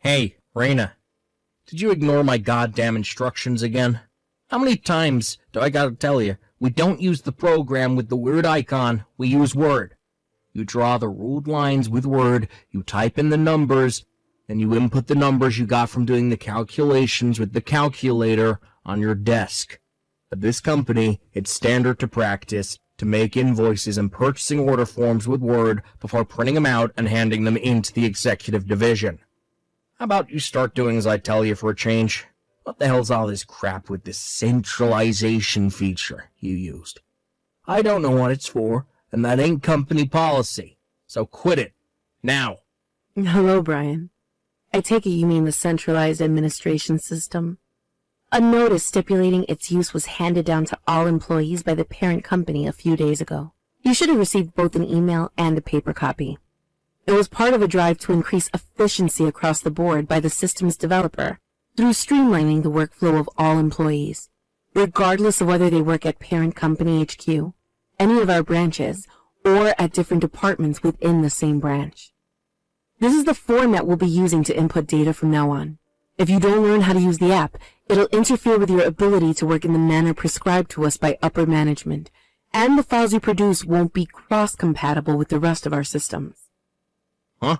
Hey, Raina, did you ignore my goddamn instructions again? How many times do I gotta tell you, we don't use the program with the weird icon, we use Word. You draw the ruled lines with Word, you type in the numbers, then you input the numbers you got from doing the calculations with the calculator on your desk. At this company, it's standard to practice to make invoices and purchasing order forms with Word before printing them out and handing them into the executive division. How about you start doing as I tell you for a change? What the hell's all this crap with this centralization feature you used? I don't know what it's for, and that ain't company policy. So quit it. Now. Hello, Brian. I take it you mean the centralized administration system. A notice stipulating its use was handed down to all employees by the parent company a few days ago. You should have received both an email and a paper copy. It was part of a drive to increase efficiency across the board by the system's developer through streamlining the workflow of all employees, regardless of whether they work at parent company HQ, any of our branches, or at different departments within the same branch. This is the format we'll be using to input data from now on. If you don't learn how to use the app, it'll interfere with your ability to work in the manner prescribed to us by upper management, and the files you produce won't be cross-compatible with the rest of our systems. Huh?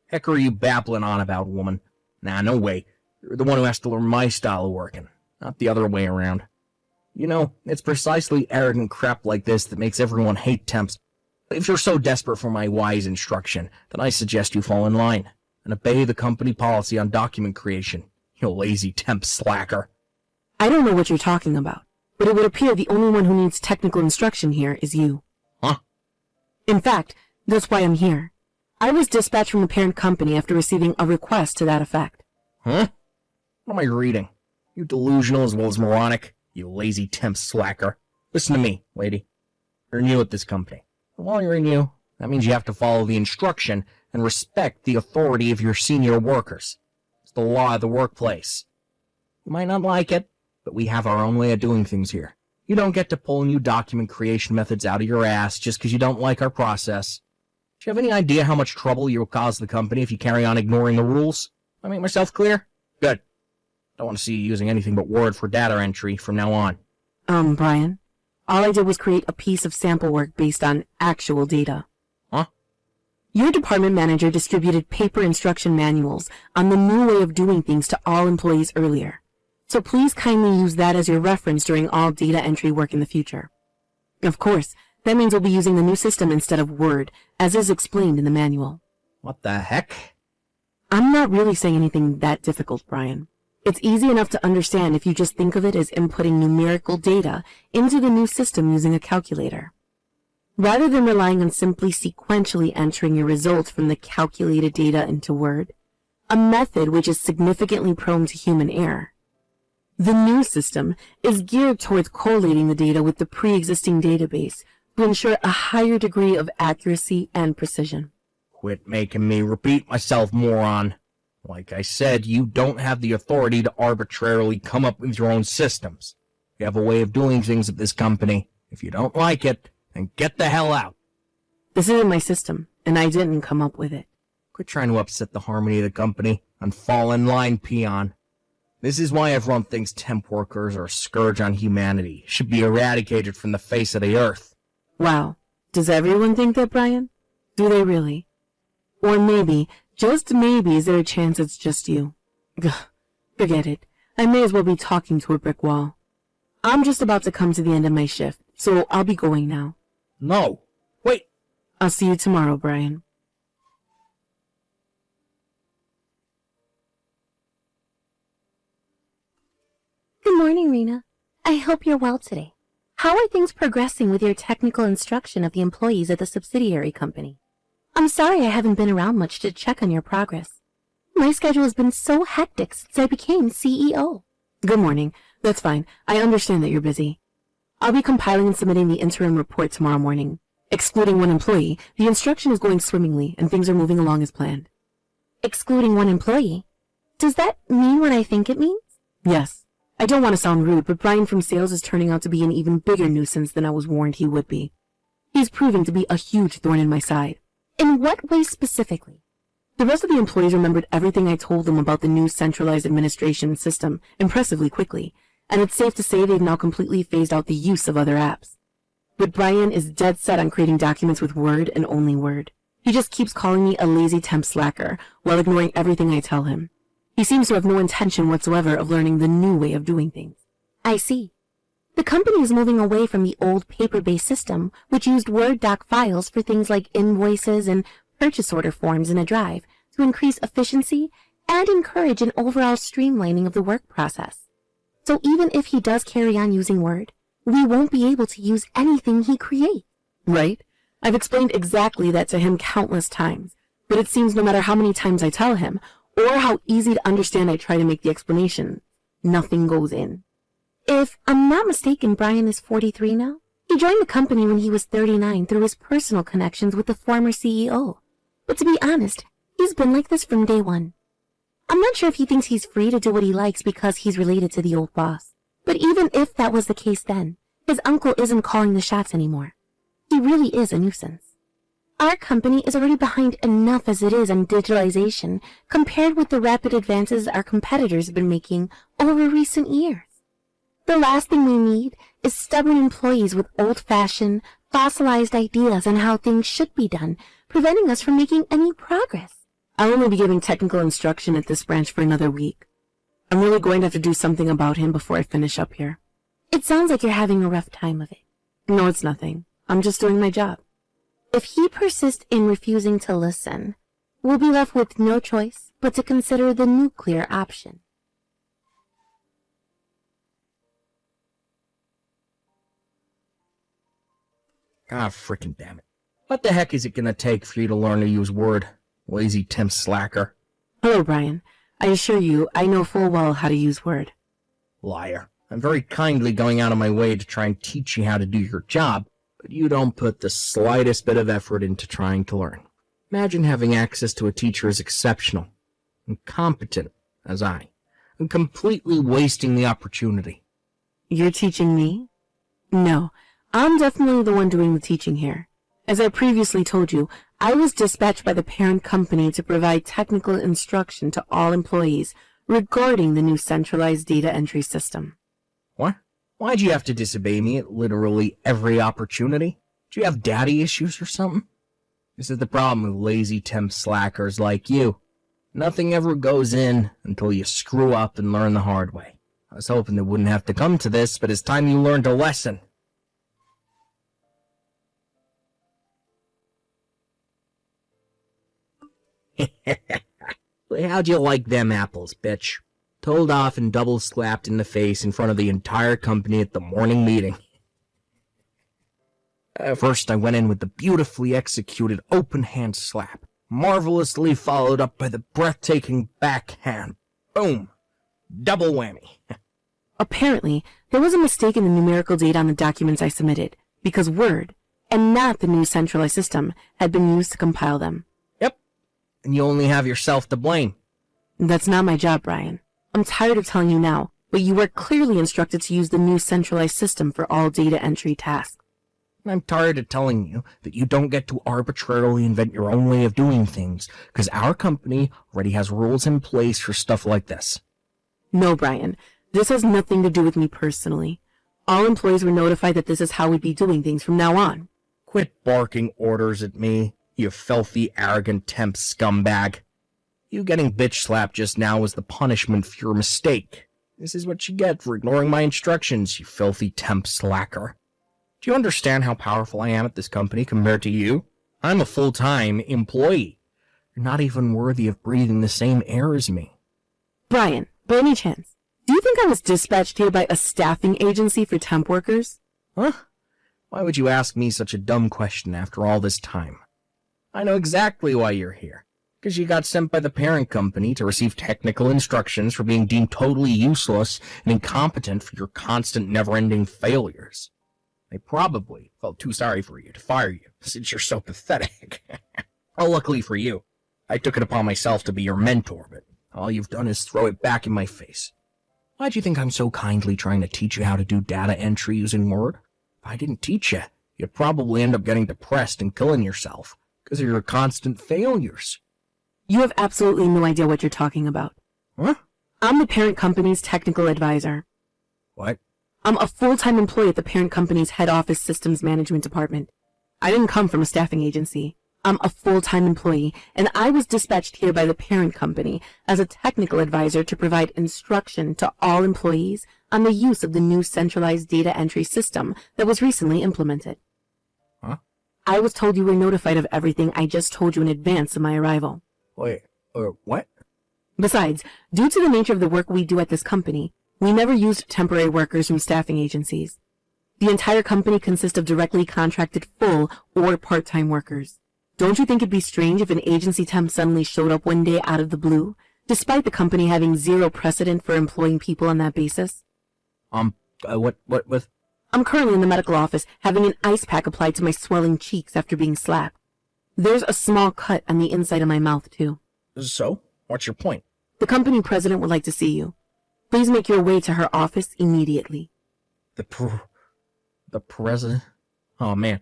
Heck are you babbling on about, woman? Nah, no way. You're the one who has to learn my style of working, not the other way around. You know, it's precisely arrogant crap like this that makes everyone hate temps. If you're so desperate for my wise instruction, then I suggest you fall in line and obey the company policy on document creation, you lazy temp slacker. I don't know what you're talking about, but it would appear the only one who needs technical instruction here is you. Huh? In fact, that's why I'm here. I was dispatched from the parent company after receiving a request to that effect. Huh? What am I reading? You delusional as well as moronic, you lazy temp slacker. Listen to me, lady. You're new at this company. And while you're new, that means you have to follow the instruction and respect the authority of your senior workers. It's the law of the workplace. You might not like it, but we have our own way of doing things here. You don't get to pull new document creation methods out of your ass just because you don't like our process. Do you have any idea how much trouble you'll cause the company if you carry on ignoring the rules? I make myself clear? Good. Don't want to see you using anything but Word for data entry from now on. Brian, all I did was create a piece of sample work based on actual data. Huh? Your department manager distributed paper instruction manuals on the new way of doing things to all employees earlier. So please kindly use that as your reference during all data entry work in the future. Of course, that means we'll be using the new system instead of Word, as is explained in the manual. What the heck? I'm not really saying anything that difficult, Brian. It's easy enough to understand if you just think of it as inputting numerical data into the new system using a calculator. Rather than relying on simply sequentially entering your results from the calculated data into Word, a method which is significantly prone to human error. The new system is geared towards collating the data with the pre-existing database to ensure a higher degree of accuracy and precision. Quit making me repeat myself, moron. Like I said, you don't have the authority to arbitrarily come up with your own systems. You have a way of doing things at this company. If you don't like it, then get the hell out. This isn't my system, and I didn't come up with it. Quit trying to upset the harmony of the company and fall in line, peon. This is why everyone thinks temp workers are a scourge on humanity, should be eradicated from the face of the earth. Wow. Does everyone think that, Brian? Do they really? Or maybe, just maybe, is there a chance it's just you? Gah, forget it. I may as well be talking to a brick wall. I'm just about to come to the end of my shift, so I'll be going now. No. Wait. I'll see you tomorrow, Brian. Good morning, Rena. I hope you're well today. How are things progressing with your technical instruction of the employees at the subsidiary company? I'm sorry I haven't been around much to check on your progress. My schedule has been so hectic since I became CEO. Good morning. That's fine. I understand that you're busy. I'll be compiling and submitting the interim report tomorrow morning. Excluding one employee, the instruction is going swimmingly and things are moving along as planned. Excluding one employee? Does that mean what I think it means? Yes. I don't want to sound rude, but Brian from sales is turning out to be an even bigger nuisance than I was warned he would be. He's proving to be a huge thorn in my side. In what way specifically? The rest of the employees remembered everything I told them about the new centralized administration system impressively quickly, and it's safe to say they've now completely phased out the use of other apps. But Brian is dead set on creating documents with Word and only Word. He just keeps calling me a lazy temp slacker while ignoring everything I tell him. He seems to have no intention whatsoever of learning the new way of doing things. I see. The company is moving away from the old paper-based system, which used Word doc files for things like invoices and purchase order forms in a drive to increase efficiency and encourage an overall streamlining of the work process. So even if he does carry on using Word, we won't be able to use anything he creates. Right? I've explained exactly that to him countless times, but it seems no matter how many times I tell him, or how easy to understand I try to make the explanation, nothing goes in. If I'm not mistaken, Brian is 43 now. He joined the company when he was 39 through his personal connections with the former CEO. But to be honest, he's been like this from day one. I'm not sure if he thinks he's free to do what he likes because he's related to the old boss. But even if that was the case then, his uncle isn't calling the shots anymore. He really is a nuisance. Our company is already behind enough as it is on digitalization compared with the rapid advances our competitors have been making over recent years. The last thing we need is stubborn employees with old-fashioned, fossilized ideas on how things should be done, preventing us from making any progress. I'll only be giving technical instruction at this branch for another week. I'm really going to have to do something about him before I finish up here. It sounds like you're having a rough time of it. No, it's nothing. I'm just doing my job. If he persists in refusing to listen, we'll be left with no choice but to consider the nuclear option. God frickin' damn it. What the heck is it gonna take for you to learn to use Word, lazy temp slacker? Hello, Brian. I assure you, I know full well how to use Word. Liar. I'm very kindly going out of my way to try and teach you how to do your job, but you don't put the slightest bit of effort into trying to learn. Imagine having access to a teacher as exceptional and competent as I, and completely wasting the opportunity. You're teaching me? No, I'm definitely the one doing the teaching here. As I previously told you, I was dispatched by the parent company to provide technical instruction to all employees regarding the new centralized data entry system. What? Why'd you have to disobey me at literally every opportunity? Do you have daddy issues or something? This is the problem with lazy temp slackers like you. Nothing ever goes in until you screw up and learn the hard way. I was hoping it wouldn't have to come to this, but it's time you learned a lesson. How'd you like them apples, bitch? Told off and double slapped in the face in front of the entire company at the morning meeting. First, I went in with the beautifully executed open hand slap, marvelously followed up by the breathtaking backhand. Boom! Double whammy. Apparently, there was a mistake in the numerical data on the documents I submitted, because Word, and not the new centralized system, had been used to compile them. Yep, and you only have yourself to blame. That's not my job, Brian. I'm tired of telling you now, but you were clearly instructed to use the new centralized system for all data entry tasks. I'm tired of telling you that you don't get to arbitrarily invent your own way of doing things, because our company already has rules in place for stuff like this. No, Brian. This has nothing to do with me personally. All employees were notified that this is how we'd be doing things from now on. Quit barking orders at me, you filthy, arrogant temp scumbag. You getting bitch slapped just now was the punishment for your mistake. This is what you get for ignoring my instructions, you filthy temp slacker. Do you understand how powerful I am at this company compared to you? I'm a full-time employee. You're not even worthy of breathing the same air as me. Brian, by any chance, do you think I was dispatched here by a staffing agency for temp workers? Huh? Why would you ask me such a dumb question after all this time? I know exactly why you're here. Because you got sent by the parent company to receive technical instructions for being deemed totally useless and incompetent for your constant never-ending failures. They probably felt too sorry for you to fire you, since you're so pathetic. Well, luckily for you, I took it upon myself to be your mentor, but all you've done is throw it back in my face. Why'd you think I'm so kindly trying to teach you how to do data entry using Word? If I didn't teach you, you'd probably end up getting depressed and killing yourself because of your constant failures. You have absolutely no idea what you're talking about. Huh? I'm the parent company's technical advisor. What? I'm a full-time employee at the parent company's head office systems management department. I didn't come from a staffing agency. I'm a full-time employee, and I was dispatched here by the parent company as a technical advisor to provide instruction to all employees on the use of the new centralized data entry system that was recently implemented. Huh? I was told you were notified of everything I just told you in advance of my arrival. Wait, what? Besides, due to the nature of the work we do at this company, we never used temporary workers from staffing agencies. The entire company consists of directly contracted full or part-time workers. Don't you think it'd be strange if an agency temp suddenly showed up one day out of the blue, despite the company having zero precedent for employing people on that basis? What? I'm currently in the medical office having an ice pack applied to my swelling cheeks after being slapped. There's a small cut on the inside of my mouth, too. So? What's your point? The company president would like to see you. Please make your way to her office immediately. The president? Oh, man.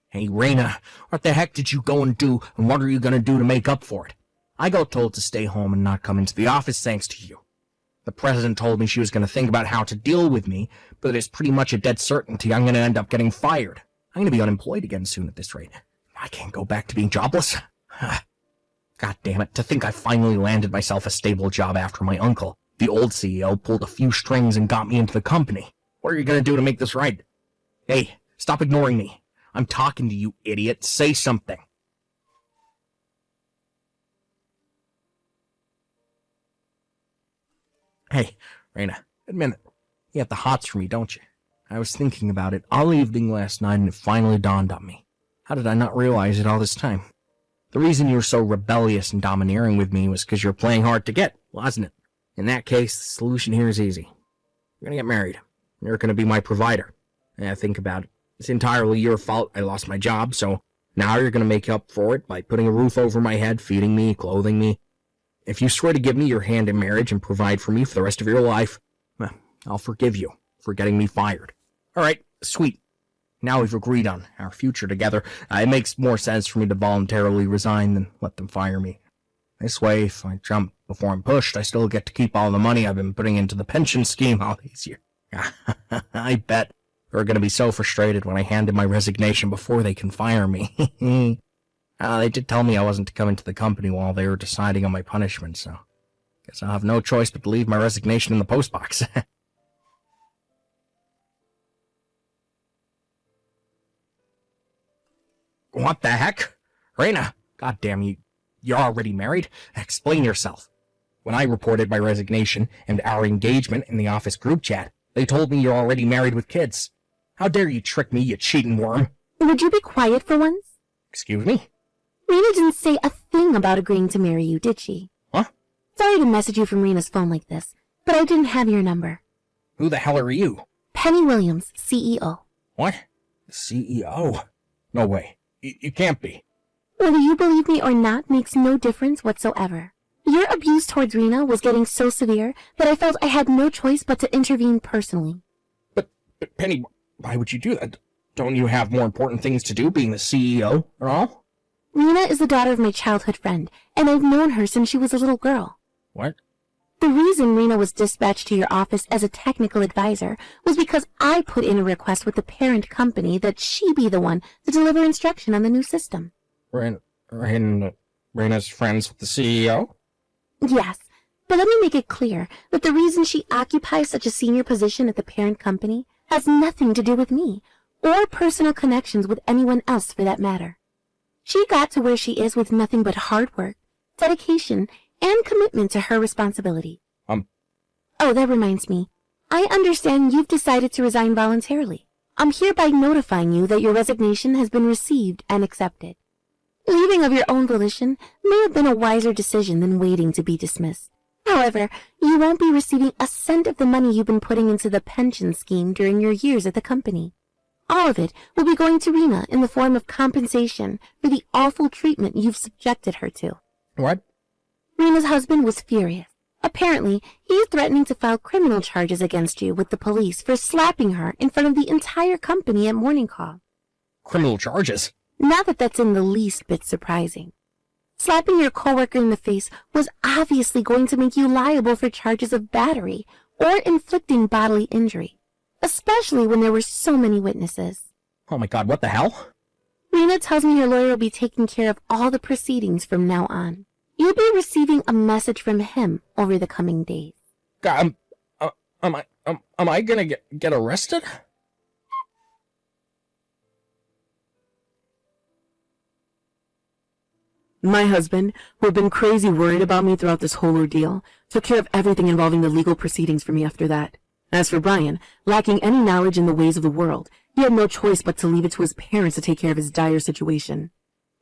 Hey, Raina, what the heck did you go and do, and what are you gonna do to make up for it? I got told to stay home and not come into the office thanks to you. The president told me she was gonna think about how to deal with me, but it's pretty much a dead certainty I'm gonna end up getting fired. I'm gonna be unemployed again soon at this rate. I can't go back to being jobless. God damn it, to think I finally landed myself a stable job after my uncle, the old CEO, pulled a few strings and got me into the company. What are you gonna do to make this right? Hey, stop ignoring me. I'm talking to you, idiot. Say something. Hey, Raina, admit it. You have the hots for me, don't you? I was thinking about it all evening last night, and it finally dawned on me. How did I not realize it all this time? The reason you were so rebellious and domineering with me was because you were playing hard to get, wasn't it? In that case, the solution here is easy. You're gonna get married. You're gonna be my provider. Yeah, think about it. It's entirely your fault I lost my job, so now you're gonna make up for it by putting a roof over my head, feeding me, clothing me. If you swear to give me your hand in marriage and provide for me for the rest of your life, well, I'll forgive you for getting me fired. All right, sweet. Now we've agreed on our future together. It makes more sense for me to voluntarily resign than let them fire me. This way, if I jump before I'm pushed, I still get to keep all the money I've been putting into the pension scheme all these years. I bet they're going to be so frustrated when I hand in my resignation before they can fire me. They did tell me I wasn't to come into the company while they were deciding on my punishment, so guess I'll have no choice but to leave my resignation in the postbox. What the heck? Raina, goddamn you, you're already married? Explain yourself. When I reported my resignation and our engagement in the office group chat, they told me you're already married with kids. How dare you trick me, you cheating worm? Would you be quiet for once? Excuse me? Rena didn't say a thing about agreeing to marry you, did she? Huh? Sorry to message you from Rena's phone like this, but I didn't have your number. Who the hell are you? Penny Williams, CEO. What? The CEO? No way. You can't be. Whether you believe me or not makes no difference whatsoever. Your abuse towards Rena was getting so severe that I felt I had no choice but to intervene personally. But Penny, why would you do that? Don't you have more important things to do, being the CEO or all? Rena is the daughter of my childhood friend, and I've known her since she was a little girl. What? The reason Rena was dispatched to your office as a technical advisor was because I put in a request with the parent company that she be the one to deliver instruction on the new system. Rena's friends with the CEO? Yes, but let me make it clear that the reason she occupies such a senior position at the parent company has nothing to do with me, or personal connections with anyone else for that matter. She got to where she is with nothing but hard work, dedication, and commitment to her responsibility. Oh, that reminds me. I understand you've decided to resign voluntarily. I'm hereby notifying you that your resignation has been received and accepted. Leaving of your own volition may have been a wiser decision than waiting to be dismissed. However, you won't be receiving a cent of the money you've been putting into the pension scheme during your years at the company. All of it will be going to Rena in the form of compensation for the awful treatment you've subjected her to. What? Rena's husband was furious. Apparently, he's threatening to file criminal charges against you with the police for slapping her in front of the entire company at morning call. criminal charges. Not that that's in the least bit surprising. Slapping your coworker in the face was obviously going to make you liable for charges of battery or inflicting bodily injury, especially when there were so many witnesses. Oh my god, what the hell? Rena tells me your lawyer will be taking care of all the proceedings from now on. You'll be receiving a message from him over the coming days. God, am I gonna get arrested? My husband, who had been crazy worried about me throughout this whole ordeal, took care of everything involving the legal proceedings for me after that. As for Brian, lacking any knowledge in the ways of the world, he had no choice but to leave it to his parents to take care of his dire situation.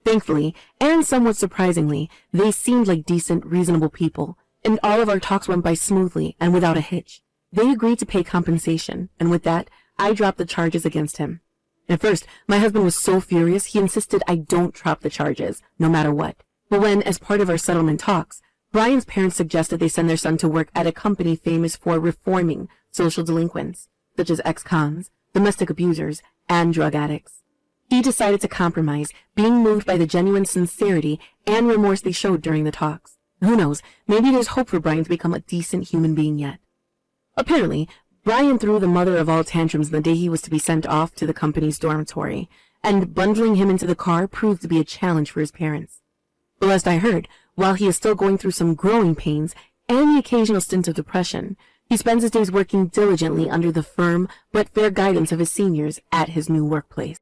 Thankfully, and somewhat surprisingly, they seemed like decent, reasonable people, and all of our talks went by smoothly and without a hitch. They agreed to pay compensation, and with that, I dropped the charges against him. At first, my husband was so furious he insisted I don't drop the charges, no matter what. But when, as part of our settlement talks, Brian's parents suggested they send their son to work at a company famous for reforming social delinquents, such as ex-cons, domestic abusers, and drug addicts, he decided to compromise, being moved by the genuine sincerity and remorse they showed during the talks. Who knows, maybe there's hope for Brian to become a decent human being yet. Apparently, Brian threw the mother of all tantrums the day he was to be sent off to the company's dormitory, and bundling him into the car proved to be a challenge for his parents. But last I heard, while he is still going through some growing pains and the occasional stint of depression, he spends his days working diligently under the firm but fair guidance of his seniors at his new workplace.